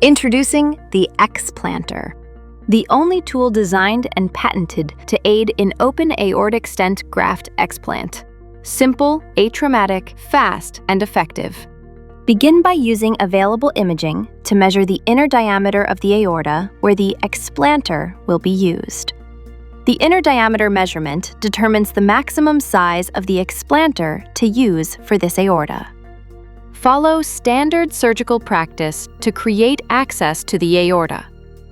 Introducing the XplantR, the only tool designed and patented to aid in open aortic stent graft explant. Simple, atraumatic, fast, and effective. Begin by using available imaging to measure the inner diameter of the aorta where the XplantR will be used. The inner diameter measurement determines the maximum size of the XplantR to use for this aorta. Follow standard surgical practice to create access to the aorta.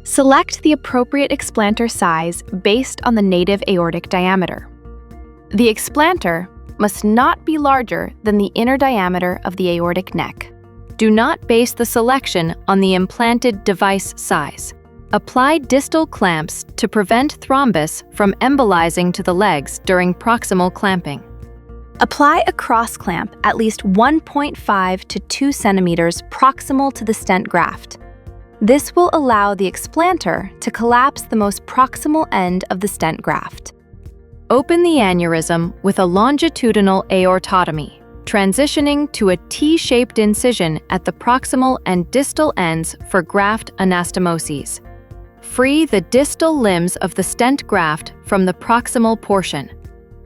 Select the appropriate XplantR size based on the native aortic diameter. The XplantR must not be larger than the inner diameter of the aortic neck. Do not base the selection on the implanted device size. Apply distal clamps to prevent thrombus from embolizing to the legs during proximal clamping. Apply a cross clamp at least 1.5 to 2 centimeters proximal to the stent graft. This will allow the XplantR to collapse the most proximal end of the stent graft. Open the aneurysm with a longitudinal aortotomy, transitioning to a T-shaped incision at the proximal and distal ends for graft anastomoses. Free the distal limbs of the stent graft from the proximal portion.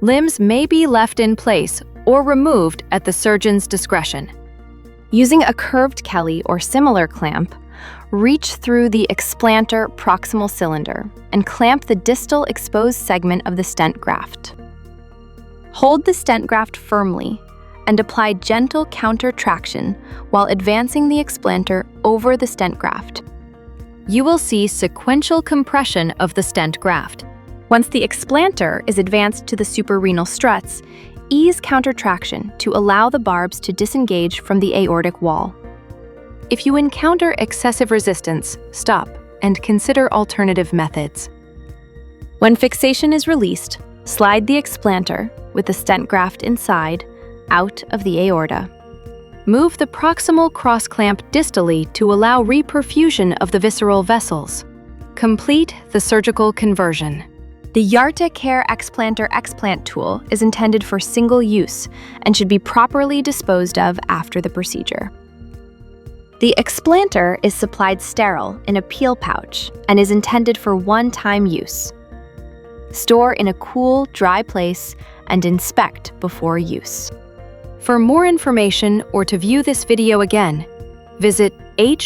Limbs may be left in place or removed at the surgeon's discretion. Using a curved Kelly or similar clamp, reach through the XplantR proximal cylinder and clamp the distal exposed segment of the stent graft. Hold the stent graft firmly and apply gentle counter traction while advancing the XplantR over the stent graft. You will see sequential compression of the stent graft. Once the XplantR is advanced to the suprarenal struts, ease countertraction to allow the barbs to disengage from the aortic wall. If you encounter excessive resistance, stop and consider alternative methods. When fixation is released, slide the XplantR, with the stent graft inside, out of the aorta. Move the proximal cross-clamp distally to allow reperfusion of the visceral vessels. Complete the surgical conversion. The YARTA-Care XplantR explant tool is intended for single use and should be properly disposed of after the procedure. The XplantR is supplied sterile in a peel pouch and is intended for one-time use. Store in a cool, dry place and inspect before use. For more information or to view this video again, visit hjarta.care.